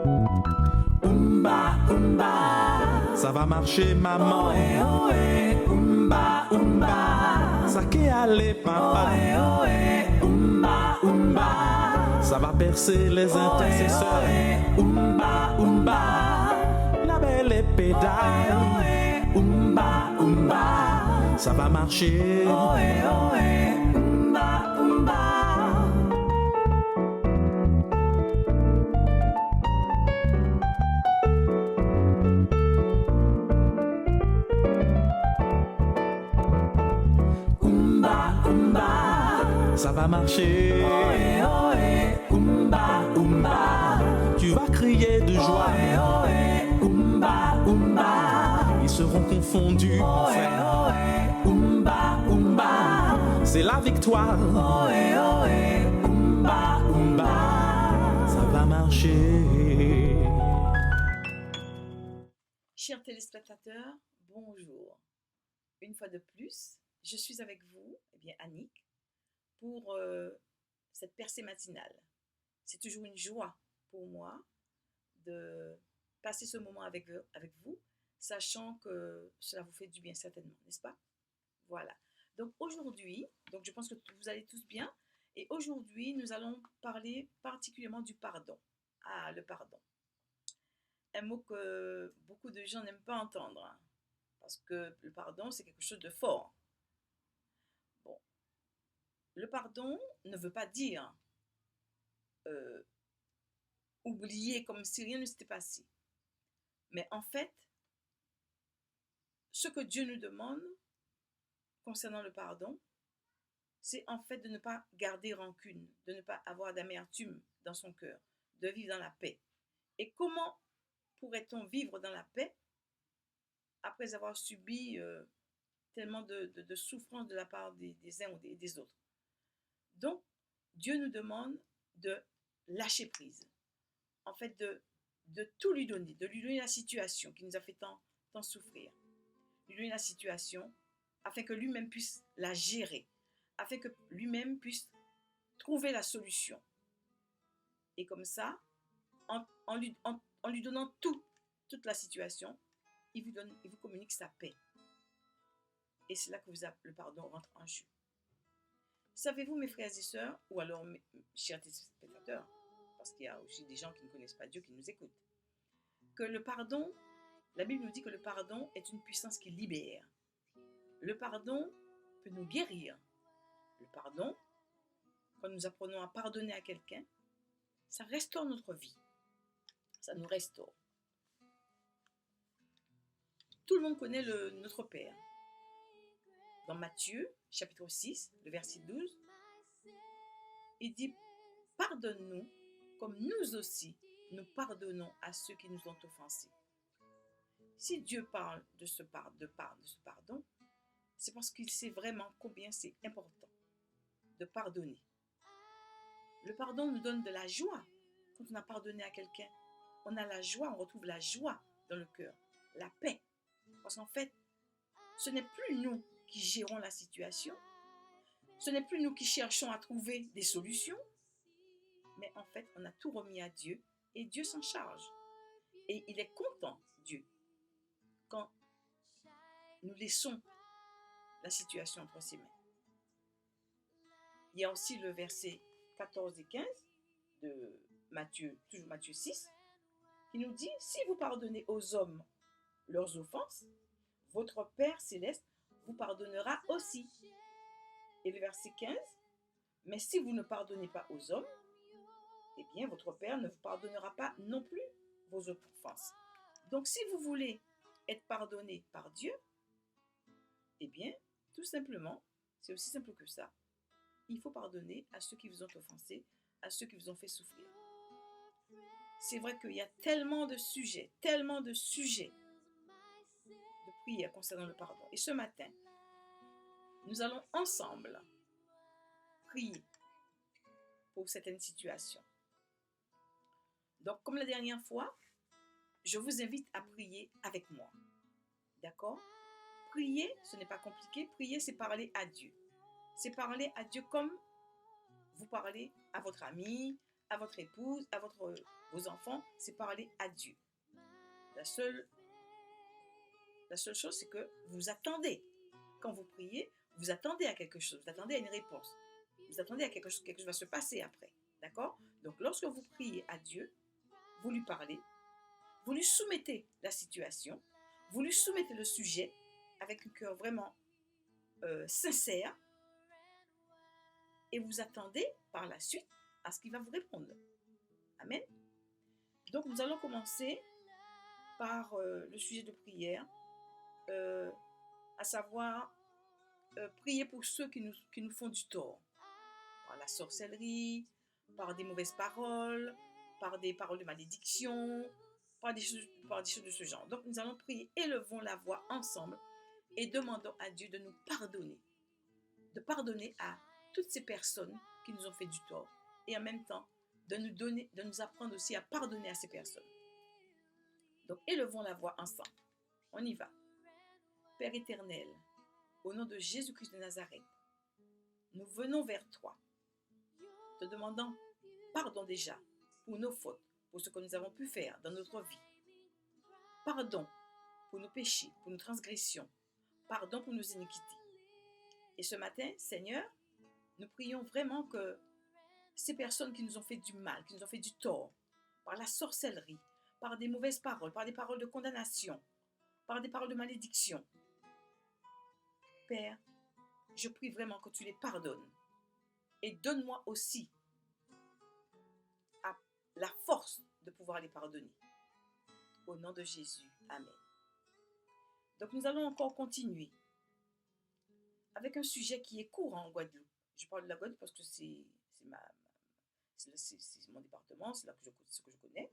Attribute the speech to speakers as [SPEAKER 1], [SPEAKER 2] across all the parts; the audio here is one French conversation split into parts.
[SPEAKER 1] Oumba, oumba,
[SPEAKER 2] Ça va marcher, maman.
[SPEAKER 1] ohé, ohé, oumba, oumba,
[SPEAKER 2] Saké allez, papa.
[SPEAKER 1] ohé, ohé, oumba, oumba,
[SPEAKER 2] Ça va percer les intercesseurs.
[SPEAKER 1] ohé, oumba, oumba,
[SPEAKER 2] La belle est pédale.
[SPEAKER 1] ohé, oumba, oumba,
[SPEAKER 2] Ça va marcher.
[SPEAKER 1] ohé, ohé, oumba, oumba. Oumba, oumba,
[SPEAKER 2] Ça va marcher.
[SPEAKER 1] ohé, ohé, oumba, oumba,
[SPEAKER 2] Tu vas crier de joie.
[SPEAKER 1] ohé, ohé, oumba, oumba,
[SPEAKER 2] Ils seront confondus, mon
[SPEAKER 1] ohé,
[SPEAKER 2] frère.
[SPEAKER 1] ohé, oumba, oumba,
[SPEAKER 2] C'est la victoire.
[SPEAKER 1] ohé, ohé, oumba, oumba.
[SPEAKER 2] Ça va marcher.
[SPEAKER 3] Chers téléspectateurs, bonjour. Une fois de plus, je suis avec vous, Annick, pour cette percée matinale. C'est toujours une joie pour moi de passer ce moment avec vous, sachant que cela vous fait du bien certainement, n'est-ce pas? Voilà. Donc aujourd'hui, je pense que vous allez tous bien, et aujourd'hui nous allons parler particulièrement du pardon. Ah, le pardon. Un mot que beaucoup de gens n'aiment pas entendre, hein, parce que le pardon, c'est quelque chose de fort. Bon, le pardon ne veut pas dire oublier comme si rien ne s'était passé. Mais en fait, ce que Dieu nous demande concernant le pardon, c'est en fait de ne pas garder rancune, de ne pas avoir d'amertume dans son cœur, de vivre dans la paix. Et comment pourrait-on vivre dans la paix après avoir subi tellement de souffrance de la part des uns ou des autres? Donc, Dieu nous demande de lâcher prise, en fait de tout lui donner, de lui donner la situation qui nous a fait tant souffrir, lui donner la situation afin que lui-même puisse la gérer, afin que lui-même puisse trouver la solution. Et comme ça, en lui donnant toute la situation, il vous communique sa paix. Et c'est là que le pardon rentre en jeu. Savez-vous, mes frères et sœurs, ou alors mes chers téléspectateurs, parce qu'il y a aussi des gens qui ne connaissent pas Dieu qui nous écoutent, que le pardon, la Bible nous dit que le pardon est une puissance qui libère. Le pardon peut nous guérir. Le pardon, quand nous apprenons à pardonner à quelqu'un, ça restaure notre vie. Ça nous restaure. Tout le monde connaît notre Père. Dans Matthieu, chapitre 6, le verset 12, il dit « Pardonne-nous comme nous aussi, nous pardonnons à ceux qui nous ont offensés. » Si Dieu parle de ce pardon, c'est parce qu'il sait vraiment combien c'est important de pardonner. Le pardon nous donne de la joie. Quand on a pardonné à quelqu'un, on a la joie, on retrouve la joie dans le cœur, la paix. Parce qu'en fait, ce n'est plus nous qui gérons la situation, ce n'est plus nous qui cherchons à trouver des solutions, mais en fait, on a tout remis à Dieu et Dieu s'en charge. Et il est content, Dieu, quand nous laissons la situation entre ses mains. Il y a aussi le verset 14 et 15 de Matthieu, toujours Matthieu 6, qui nous dit « Si vous pardonnez aux hommes leurs offenses, votre Père céleste vous pardonnera aussi. » Et le verset 15, « Mais si vous ne pardonnez pas aux hommes, eh bien votre Père ne vous pardonnera pas non plus vos offenses. » Donc si vous voulez être pardonné par Dieu, eh bien tout simplement, c'est aussi simple que ça. Il faut pardonner à ceux qui vous ont offensé, à ceux qui vous ont fait souffrir. C'est vrai qu'il y a tellement de sujets de prière concernant le pardon. Et ce matin, nous allons ensemble prier pour certaines situations. Donc, comme la dernière fois, je vous invite à prier avec moi. D'accord? Prier, ce n'est pas compliqué. Prier, c'est parler à Dieu. C'est parler à Dieu comme vous parlez à votre ami, à votre épouse, à vos enfants, c'est parler à Dieu. La seule chose, c'est que vous attendez. Quand vous priez, vous attendez à quelque chose, vous attendez à une réponse. Vous attendez à quelque chose va se passer après. D'accord? Donc, lorsque vous priez à Dieu, vous lui parlez, vous lui soumettez la situation, vous lui soumettez le sujet avec un cœur vraiment sincère et vous attendez par la suite à ce qu'il va vous répondre. Amen. Donc, nous allons commencer par le sujet de prière, à savoir prier pour ceux qui nous font du tort, par la sorcellerie, par des mauvaises paroles, par des paroles de malédiction, par des choses de ce genre. Donc nous allons prier, élevons la voix ensemble et demandons à Dieu de nous pardonner, de pardonner à toutes ces personnes qui nous ont fait du tort et en même temps de nous apprendre aussi à pardonner à ces personnes. Donc élevons la voix ensemble. On y va. Père éternel, au nom de Jésus-Christ de Nazareth, nous venons vers toi, te demandant pardon déjà pour nos fautes, pour ce que nous avons pu faire dans notre vie. Pardon pour nos péchés, pour nos transgressions. Pardon pour nos iniquités. Et ce matin, Seigneur, nous prions vraiment que ces personnes qui nous ont fait du mal, qui nous ont fait du tort, par la sorcellerie, par des mauvaises paroles, par des paroles de condamnation, par des paroles de malédiction, Père, je prie vraiment que tu les pardonnes. Et donne-moi aussi la force de pouvoir les pardonner. Au nom de Jésus. Amen. Donc nous allons encore continuer avec un sujet qui est courant en Guadeloupe. Je parle de la Guadeloupe parce que c'est mon département, c'est ce que je connais.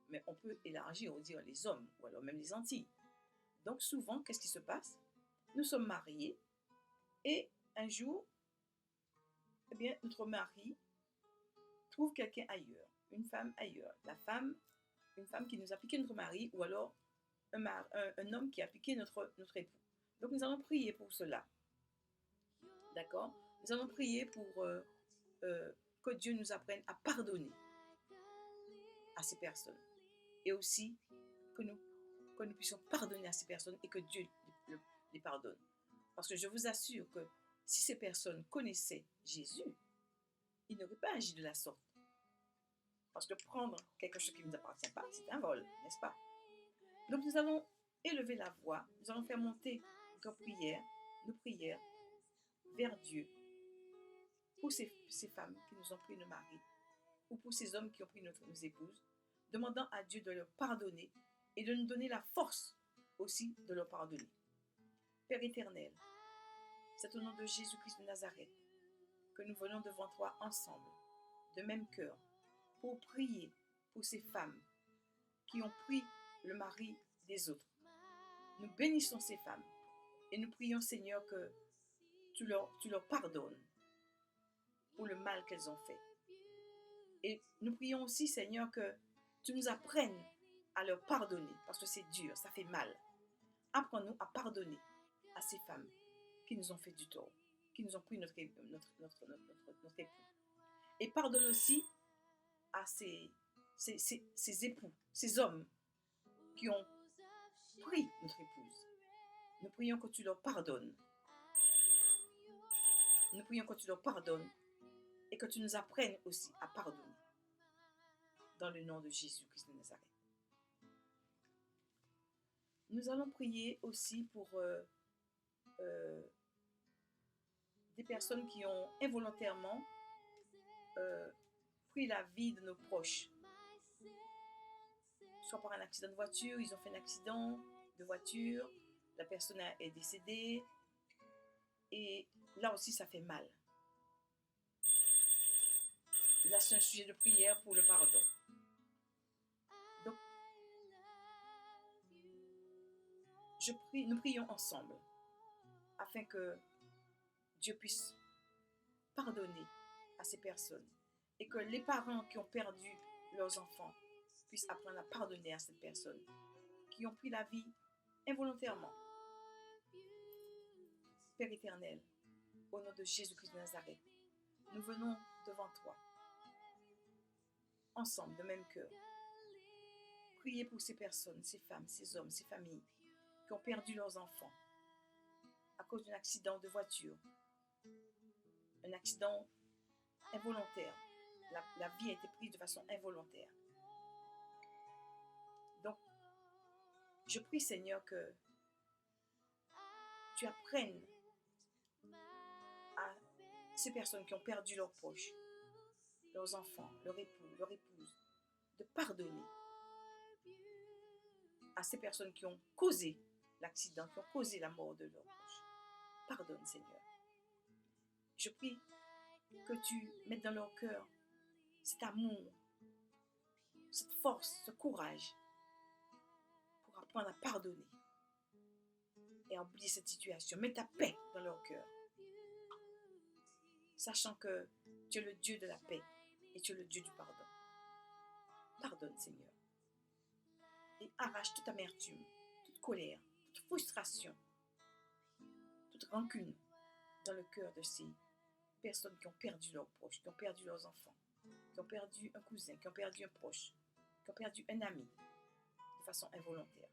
[SPEAKER 3] Mais on peut élargir, on dit les hommes, ou alors même les Antilles. Donc souvent, qu'est-ce qui se passe? Nous sommes mariés et un jour, eh bien, notre mari trouve quelqu'un ailleurs, une femme ailleurs. Une femme qui nous a piqué notre mari, ou alors un homme qui a piqué notre époux. Donc nous allons prier pour cela. D'accord? Nous allons prier pour que Dieu nous apprenne à pardonner à ces personnes. Et aussi que nous puissions pardonner à ces personnes et que Dieu les pardonne. Parce que je vous assure que si ces personnes connaissaient Jésus, ils n'auraient pas agi de la sorte. Parce que prendre quelque chose qui ne nous appartient pas, c'est un vol, n'est-ce pas? Donc nous allons élever la voix, nous allons faire monter nos prières vers Dieu pour ces femmes qui nous ont pris nos maris ou pour ces hommes qui ont pris nos épouses, demandant à Dieu de leur pardonner et de nous donner la force aussi de leur pardonner. Père éternel, c'est au nom de Jésus-Christ de Nazareth que nous venons devant toi ensemble, de même cœur, pour prier pour ces femmes qui ont pris le mari des autres. Nous bénissons ces femmes et nous prions, Seigneur, que tu leur pardonnes pour le mal qu'elles ont fait. Et nous prions aussi, Seigneur, que tu nous apprennes à leur pardonner, parce que c'est dur, ça fait mal. Apprends-nous à pardonner à ces femmes qui nous ont fait du tort, qui nous ont pris notre époux. Et pardonne aussi à ces époux, ces hommes qui ont pris notre épouse. Nous prions que tu leur pardonnes. Nous prions que tu leur pardonnes et que tu nous apprennes aussi à pardonner. Dans le nom de Jésus-Christ de Nazareth. Nous allons prier aussi pour des personnes qui ont involontairement pris la vie de nos proches. Soit par un accident de voiture, ils ont fait un accident de voiture, la personne est décédée, et là aussi ça fait mal. Là c'est un sujet de prière pour le pardon. Donc, nous prions ensemble afin que Dieu puisse pardonner à ces personnes et que les parents qui ont perdu leurs enfants puissent apprendre à pardonner à cette personne qui ont pris la vie involontairement. Père éternel, au nom de Jésus-Christ de Nazareth, nous venons devant toi ensemble, de même cœur, prier pour ces personnes, ces femmes, ces hommes, ces familles qui ont perdu leurs enfants à cause d'un accident de voiture, un accident involontaire. La vie a été prise de façon involontaire. Donc, je prie, Seigneur, que tu apprennes à ces personnes qui ont perdu leurs proches, leurs enfants, leur époux, leur épouse, de pardonner à ces personnes qui ont causé l'accident, qui ont causé la mort de leurs proches. Pardonne, Seigneur. Je prie que tu mettes dans leur cœur cet amour, cette force, ce courage pour apprendre à pardonner et à oublier cette situation. Mets ta paix dans leur cœur, sachant que tu es le Dieu de la paix et tu es le Dieu du pardon. Pardonne, Seigneur, et arrache toute amertume, toute colère, toute frustration, toute rancune dans le cœur de ces personnes qui ont perdu leurs proches, qui ont perdu leurs enfants, qui ont perdu un cousin, qui ont perdu un proche, qui ont perdu un ami de façon involontaire.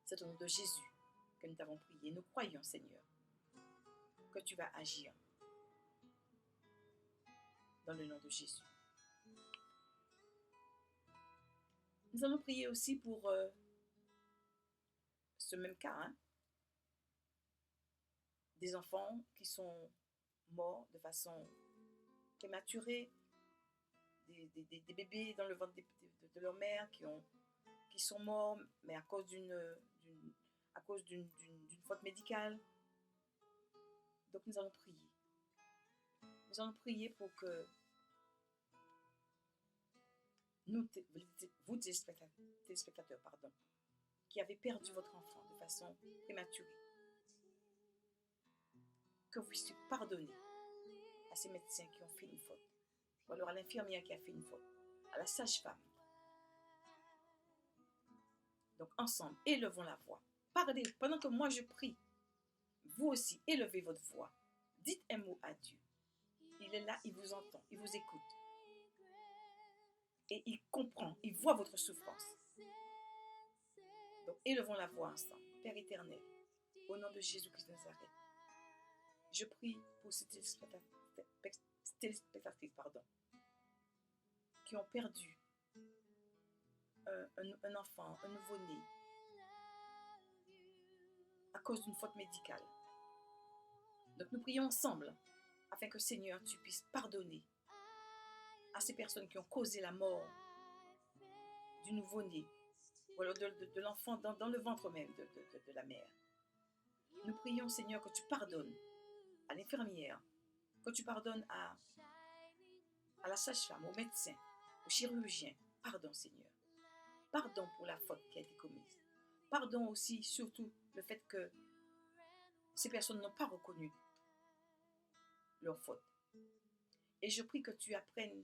[SPEAKER 3] C'est au nom de Jésus que nous t'avons prié. Nous croyons, Seigneur, que tu vas agir dans le nom de Jésus. Nous allons prier aussi pour ce même cas, hein, des enfants qui sont morts de façon prématurée, des bébés dans le ventre de leur mère qui sont morts, mais à cause d'une faute médicale. Donc nous allons prier. Nous allons prier pour que vous téléspectateurs, qui avez perdu votre enfant de façon prématurée, que vous puissiez pardonner à ces médecins qui ont fait une faute, ou alors à l'infirmière qui a fait une faute, à la sage-femme. Donc ensemble, élevons la voix. Parlez, pendant que moi je prie, vous aussi, élevez votre voix. Dites un mot à Dieu. Il est là, il vous entend, il vous écoute. Et il comprend, il voit votre souffrance. Donc élevons la voix ensemble. Père éternel, au nom de Jésus-Christ de Nazareth, je prie pour ces téléspectatrices, qui ont perdu un enfant, un nouveau-né, à cause d'une faute médicale. Donc nous prions ensemble, afin que Seigneur, tu puisses pardonner à ces personnes qui ont causé la mort du nouveau-né, ou alors de l'enfant dans le ventre même de la mère. Nous prions, Seigneur, que tu pardonnes à l'infirmière, que tu pardonnes à la sage-femme, au médecin, au chirurgien. Pardon, Seigneur. Pardon pour la faute qui a été commise. Pardon aussi, surtout, le fait que ces personnes n'ont pas reconnu leur faute. Et je prie que tu apprennes,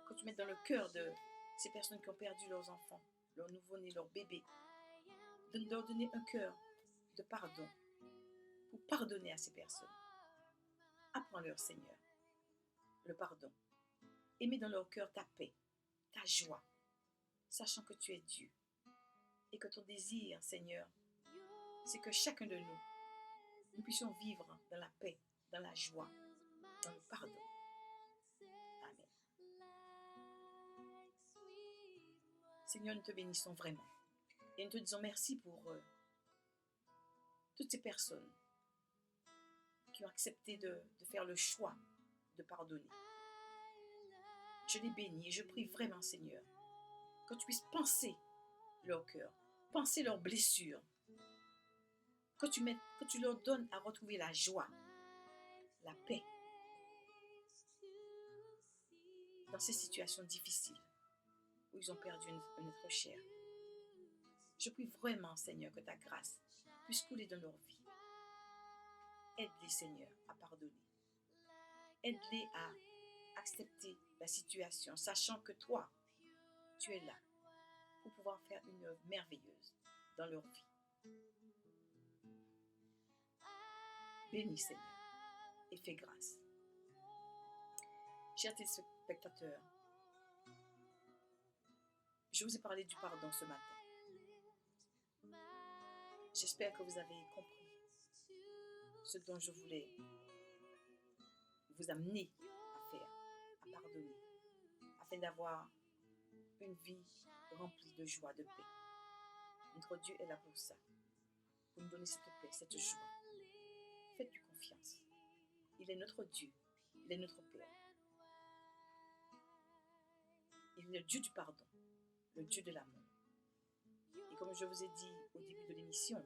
[SPEAKER 3] que tu mettes dans le cœur de ces personnes qui ont perdu leurs enfants, leurs nouveau-nés, leurs bébés, de leur donner un cœur de pardon, pour pardonner à ces personnes. Apprends-leur, Seigneur, le pardon. Et mets dans leur cœur ta paix, ta joie, sachant que tu es Dieu. Et que ton désir, Seigneur, c'est que chacun de nous puissions vivre dans la paix, dans la joie, dans le pardon. Amen. Seigneur, nous te bénissons vraiment. Et nous te disons merci pour toutes ces personnes qui ont accepté de faire le choix de pardonner. Je les bénis et je prie vraiment, Seigneur, que tu puisses penser leur cœur, penser leurs blessures, que tu leur donnes à retrouver la joie, la paix dans ces situations difficiles où ils ont perdu un être cher. Je prie vraiment, Seigneur, que ta grâce puisse couler dans leur vie. Aide-les, Seigneur, à pardonner. Aide-les à accepter la situation, sachant que toi, tu es là pour pouvoir faire une œuvre merveilleuse dans leur vie. Bénis, Seigneur, et fais grâce. Chers téléspectateurs, Je vous ai parlé du pardon ce matin. J'espère que vous avez compris ce dont je voulais vous amener à faire, à pardonner, afin d'avoir une vie remplie de joie, de paix. Notre Dieu est là pour ça, pour nous donner cette paix, cette joie. Faites-lui confiance. Il est notre Dieu, il est notre Père. Il est le Dieu du pardon, le Dieu de l'amour. Et comme je vous ai dit au début de l'émission,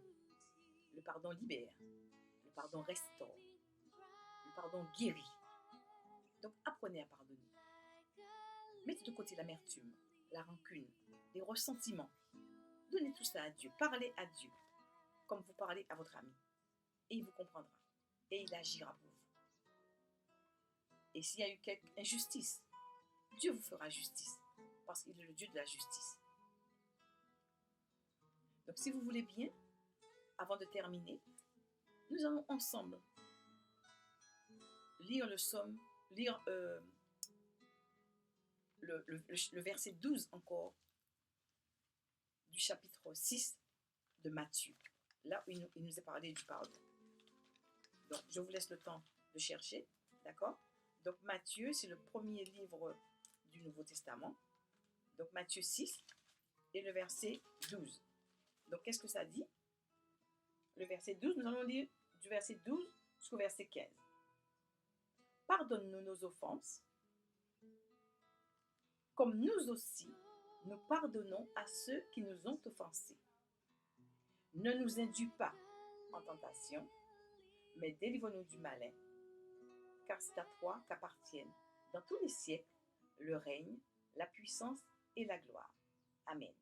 [SPEAKER 3] le pardon libère, le pardon restaure, le pardon guérit. Donc apprenez à pardonner. Mettez de côté l'amertume, la rancune, les ressentiments. Donnez tout ça à Dieu. Parlez à Dieu comme vous parlez à votre ami. Et il vous comprendra. Et il agira pour vous. Et s'il y a eu quelque injustice, Dieu vous fera justice. Parce qu'il est le Dieu de la justice. Donc si vous voulez bien, avant de terminer, nous allons ensemble lire le verset 12 encore du chapitre 6 de Matthieu, là où il nous est parlé du pardon. Donc, je vous laisse le temps de chercher, d'accord? Donc, Matthieu, c'est le premier livre du Nouveau Testament. Donc, Matthieu 6 et le verset 12. Donc, qu'est-ce que ça dit? Le verset 12, nous allons lire du verset 12 jusqu'au verset 15. Pardonne-nous nos offenses, comme nous aussi, nous pardonnons à ceux qui nous ont offensés. Ne nous induis pas en tentation, mais délivre-nous du malin, car c'est à toi qu'appartiennent, dans tous les siècles, le règne, la puissance et la gloire. Amen.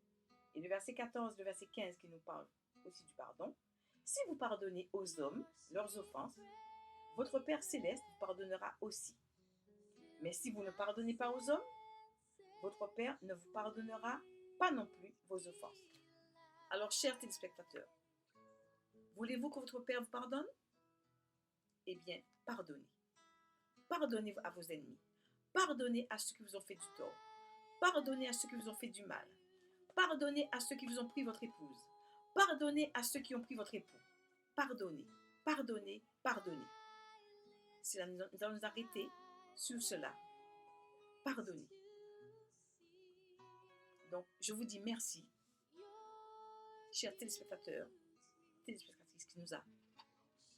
[SPEAKER 3] Et le verset 14, le verset 15 qui nous parle aussi du pardon. Si vous pardonnez aux hommes leurs offenses, votre Père Céleste vous pardonnera aussi. Mais si vous ne pardonnez pas aux hommes, votre Père ne vous pardonnera pas non plus vos offenses. Alors, chers téléspectateurs, voulez-vous que votre Père vous pardonne? Eh bien, pardonnez. Pardonnez à vos ennemis. Pardonnez à ceux qui vous ont fait du tort. Pardonnez à ceux qui vous ont fait du mal. Pardonnez à ceux qui vous ont pris votre épouse. Pardonnez à ceux qui ont pris votre époux. Pardonnez, pardonnez, pardonnez. Nous allons nous arrêter sur cela. Pardonnez. Donc, je vous dis merci, chers téléspectateurs, téléspectatrices qui nous a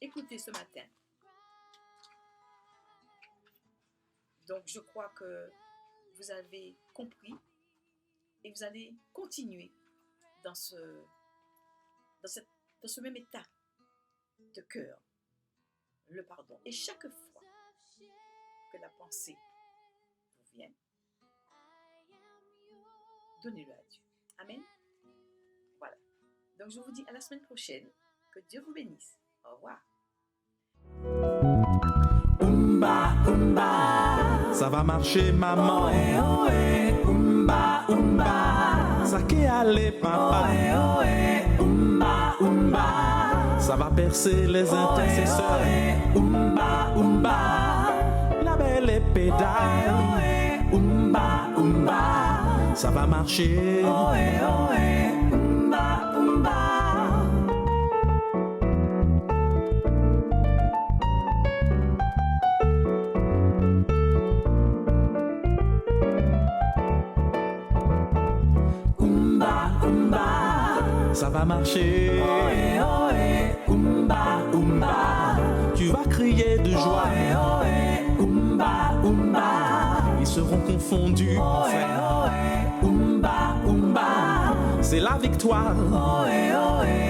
[SPEAKER 3] écoutés ce matin. Donc, je crois que vous avez compris et vous allez continuer dans ce même état de cœur, le pardon. Et chaque fois que la pensée vous vient, donnez-le à Dieu. Amen. Voilà. Donc, je vous dis à la semaine prochaine. Que Dieu vous bénisse. Au revoir.
[SPEAKER 1] Umba, umba.
[SPEAKER 2] Ça va marcher, maman.
[SPEAKER 1] Ohé, ohé. Umba, umba.
[SPEAKER 2] Ça qui allait, papa.
[SPEAKER 1] Ohé, ohé. Umba, umba.
[SPEAKER 2] Ça va percer les intercesseurs.
[SPEAKER 1] Ohé, ohé. Umba, umba.
[SPEAKER 2] La belle épée d'ail.
[SPEAKER 1] Ohé, ohé. Umba, umba.
[SPEAKER 2] Ça va marcher.
[SPEAKER 1] Ohé, ohé. Umba, umba.
[SPEAKER 2] Ça va marcher.
[SPEAKER 1] Ohé, ohé, umba, umba.
[SPEAKER 2] Tu vas crier de joie.
[SPEAKER 1] Ohé, ohé, umba, umba.
[SPEAKER 2] Ils seront confondus,
[SPEAKER 1] Ohé,
[SPEAKER 2] frère.
[SPEAKER 1] ohé, umba, umba.
[SPEAKER 2] C'est la victoire.
[SPEAKER 1] Ohé, ohé,